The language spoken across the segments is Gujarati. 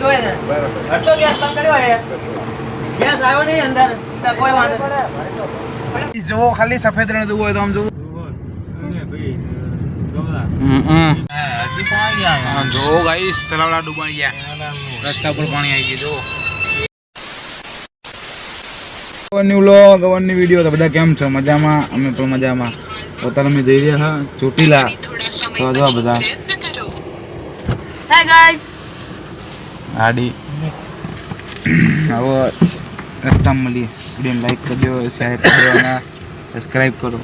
જોઈએ છે ઘટતો ગેસ બંધ કર્યો હે ગેસ આવ્યો નહીં અંદર કોઈ વાંધો જો ખાલી સફેદ રણ જોવું હોય તો આમ જોવું જો ગાઈસ તલાવડા ડૂબાઈ ગયા રસ્તા પર પાણી આવી ગયું જો ગવનની વિડીયો તો બધા કેમ છો મજામાં અમે પણ મજામાં પોતાને અમે જઈ રહ્યા હા ચોટીલા તો જો બધા હાય ગાઈસ ગાડી હવે રસ્તા મળીએ વિડીયો લાઈક કરજો શેર કરજો અને સબસ્ક્રાઈબ કરો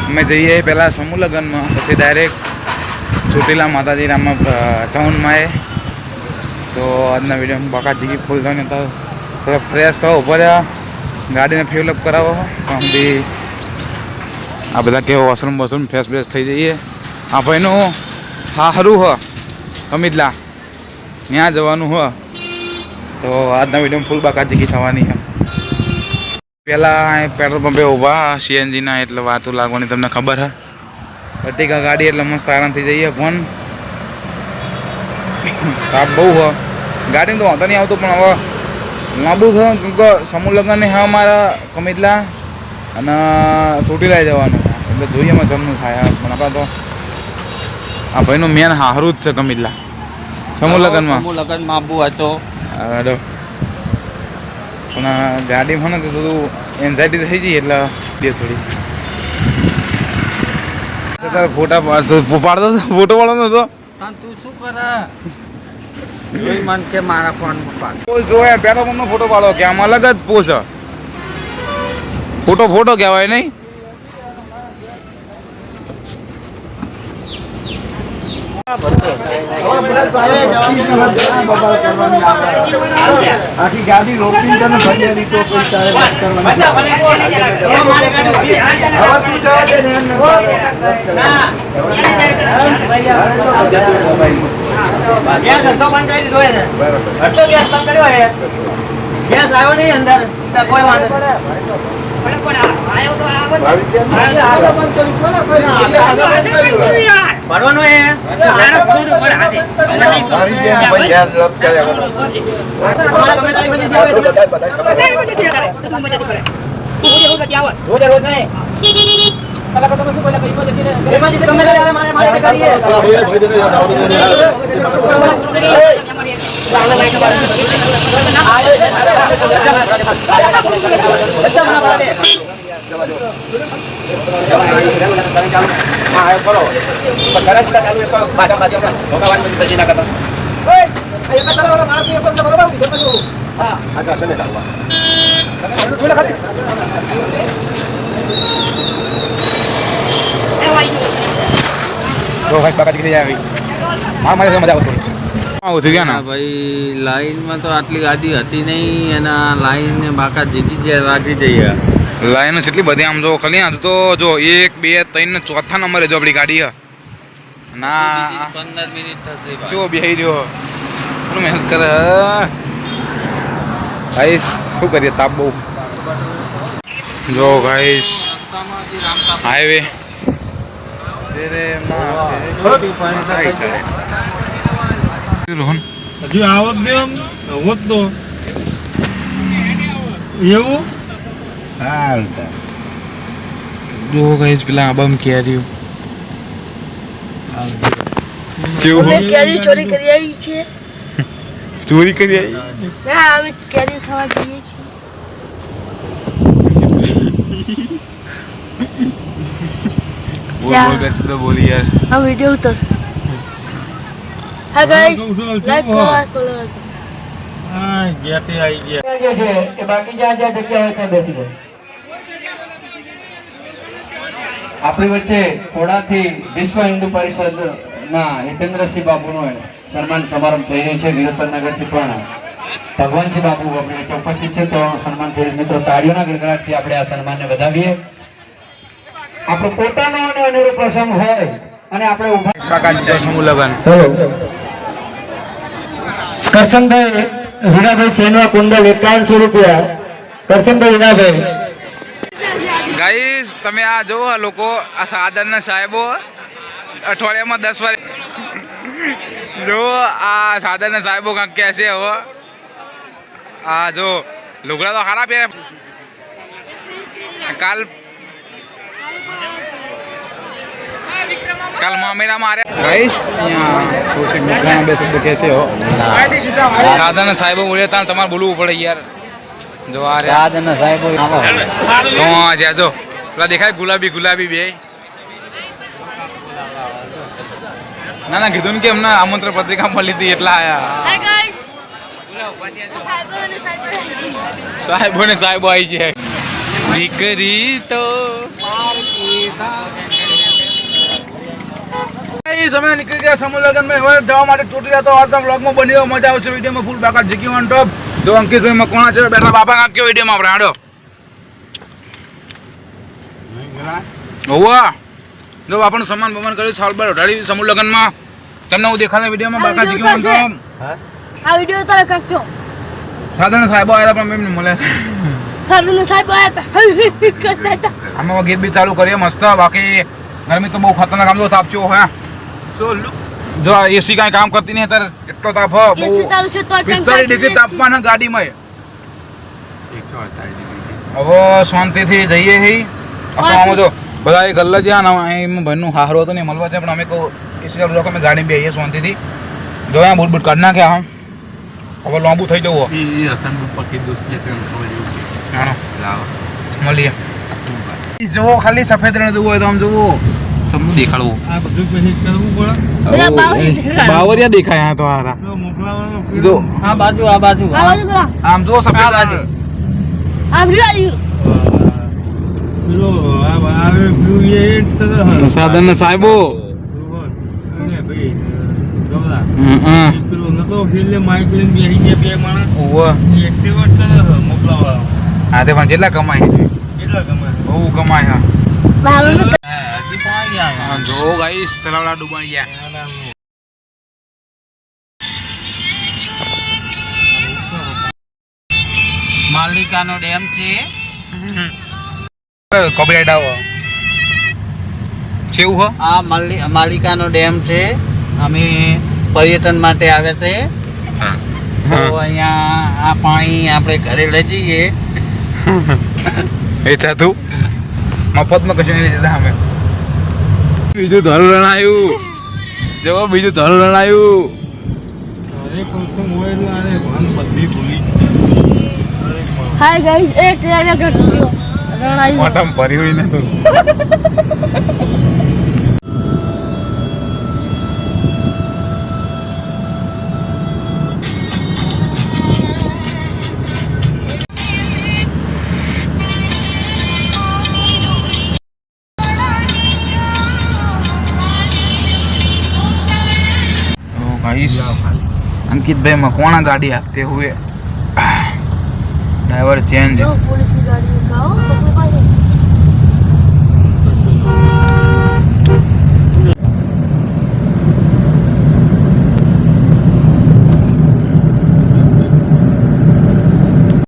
અમે જઈએ પહેલાં સમૂહ લગ્નમાં પછી ડાયરેક્ટ ચોટીલા માતાજી રામમાં ટાઉનમાં એ તો આજના વિડીયોમાં બાકા જીગી ફૂલ થઈને તો થોડા ફ્રેશ થવો પડ્યા ગાડીને ફ્યુલઅપ કરાવો બી આ બધા કેવો વોશરૂમ ફ્રેશ બ્રેશ થઈ જઈએ આ ભાઈનું સારું હ અમિતલા ત્યાં જવાનું હ તો આજના વિડીયોમાં ફૂલ બાકા જીગી થવાની છે પેલા પેટ્રોલ પંપે ઊભા સીએનજીના એટલે વાતું લાગવાની તમને ખબર હે અર્ટિગા ગાડી એટલે મસ્ત આરામથી જઈએ પણ તાપ બહુ હ ગાડીમાં તો વાંધો નહીં આવતો પણ હવે લાંબુ છે કેમ કે સમૂહ લગ્ન હે અમારા કમિતલા અને ચોટીલા જવાનું એટલે જોઈએ એમાં જમનું થાય પણ આપણે તો આ ભાઈનું મેન હારું જ છે કમિતલા સમૂહ લગ્નમાં આવવું હતો પણ ગાડીમાં ને તો થોડું એન્ઝાયટી થઈ જઈએ એટલે દે થોડી ફોટા પાડતો ફોટો પાડવાનો હતો તું શું કરે મન કે મારા ફોન જોયા પેલો મમ્મનો ફોટો પાડો કે આમ અલગ જ પોસ ફોટો કહેવાય નહીં આખી ગાડી રોકીને તને ભરેલી તો કોઈ તારે વાત કરવાની ગેસ આવ્યો નહીં અંદર કોઈ વાંધો ભરવાનો હે રોજ નહીં ભાઈ લાઈનમાં તો આટલી ગાડી હતી નહીં એના લાઈન બાકા જીતી લાગી જઈએ લાઈનો કેટલી બધી આમ જો ખાલી આ તો જો 1 2 3 ને ચોથા નંબરે જો આપણી ગાડી ના 15 મિનિટ થશે જો બેહી રહ્યો મહેનત કરે ગાઈસ શું કરીએ તાપ બહુ જો ગાઈસ હાઈવે રોહન હજુ આવત દે આમ હોત તો એવું હાલતા જો ગાઈસ પેલા આબમ કેર્યું કેરી ચોરી કરી આવી છે ચોરી કરી આવી ના અમે કેરી ખાવા જઈએ છીએ બોલ બેચ તો બોલી યાર આ વિડિયો ઉતર હા ગાઈસ લાઈક કરો ફોલો હા ગેટે આવી ગયા જે છે એ બાકી જ્યાં જગ્યા હોય ત્યાં બેસી જાય આપણી વચ્ચે ખોડાથી વિશ્વ હિન્દુ પરિષદ ના હિતેન્દ્રસિંહ બાબુનો સન્માન સમારંભ થઈ રહ્યો છે વિરોચનનગરથી પણ ભગવાનસિંહ બાપુ આપણી વચ્ચે ઉપસ્થિત છે તો સન્માન થઈ મિત્રો તાળીઓના ગડગડાટથી આપણે આ સન્માનને વધાવીએ. આપણો પોતાનો અને અનેરો પ્રસંગ હોય અને આપણે ઉભા બાકાજી સમૂહ લગન હેલો કરશનભાઈ હીરાભાઈ સેનવા કુંડલ 5100 રૂપિયા. કરશનભાઈ હીરાભાઈ ગાઈસ તમે આ જોવો લોકો આ સાદરના સાહેબો અઠવાડિયામાં 10 વાર જો આ સાદરના સાહેબો કાંક કે છે હવે આ જો લુગડા તો સારા પહેરે કાલ મામેરા મારે ગાઈસ અહીંયા કૌશિક મુખના બે શબ્દ કહે છે હો સાદરના સાહેબો બોલે તાણ તમારે બોલવું પડે યાર. જો આ રે સાદરના સાહેબો આવો તો આ જો પેલા દેખાય ગુલાબી ગુલાબી બે ના કીધું ને કે એમને આમંત્રણ પત્રિકા મળી હતી એટલા આયા. હાય ગાઈસ સાહેબો ને સાહેબો આવી છે દીકરી તો સમય નીકળી ગયા સમૂહ લગન મેં હવે જવા માટે ચોટી જતો વાર્તા બ્લોગમાં બન્યો મજા આવશે વિડીયોમાં ફૂલ બાકા જીકી ઓન ટોપ. જો અંકિતભાઈ મકવાણા છે બેઠા બાપા કાંક કયો વિડીયોમાં આપણે આડો હોવા જો આપણને સન્માન બમાન કર્યું સાલ બાર ઉઠાડી સમૂહ લગનમાં તમને હું દેખાડે વિડીયોમાં બાકા જીકી ઓન ટોપ. આ વિડિયો તારે કાક્યો સાધારણ સાહેબો આવ્યા પણ એમને મળે સાધુ સાહેબ આયા હતા આમાં ગીત બી ચાલુ કરીએ મસ્ત. બાકી ગરમી તો બહુ ખતરનાક આમ તો તાપ ચો હે જો એસી કાંઈ કામ કરતી નહીં અત્યારે એટલો તાપ બહુ એસી ચાલુ છે તો 45 ડિગ્રી તાપમાન ગાડીમાં હવે શાંતિથી જઈએ હી આમાં તો બધા એ ગલ્લા જ્યાં ને એમ ભાઈનું હારો હતો નહીં મળવા છે પણ અમે કહું એસી ચાલુ લોકો અમે ગાડી બેહીએ શાંતિથી જો અહીંયા બૂટ કાઢી નાખ્યા હા હવે લાંબુ થઈ જવું મળીએ જુઓ ખાલી સફેદ રણ જોવું હોય તો આમ જોવું તમને દેખાડવું આ બધું પછી કરવું પડે. બાવરિયા દેખાય આ તો હારા જો આ બાજુ આમ જો સફેદ રણ પેલો આ બ્લુ એ સાધન સાહેબો ભાઈ ગવલા પેલો નતો ફીલ્ડે માઇક લઈને બેસી ગયા બે માણસ ઓવા એક્ટિવેટ કરે મોકલાવા હા તે પણ કેટલા કમાય કેટલા કમાય બહુ કમાય હા હજી પાઈ ગયા જો ગાઈસ તલાવડા ડૂબાઈ ગયા માલિકાનો ડેમ છે કોપીરાઈટ આવો કેવું હો આ માલિકાનો ડેમ છે અમે પર્યટન માટે આવે છે તો અહીંયા આ પાણી આપણે ઘરે લઈ જઈએ એ ચાતું મફતમાં કશું નહીં દેતા અમે બીજું ધરું રણાયું જો બીજું ધરું રણાયું હાય ગાઈસ એક યાર ઘટ્યો રણાઈ મોટામાં ભરી હોય ને તો अंकित भाई मकवाना गाड़ी आते हुए ड्राइवर चेंज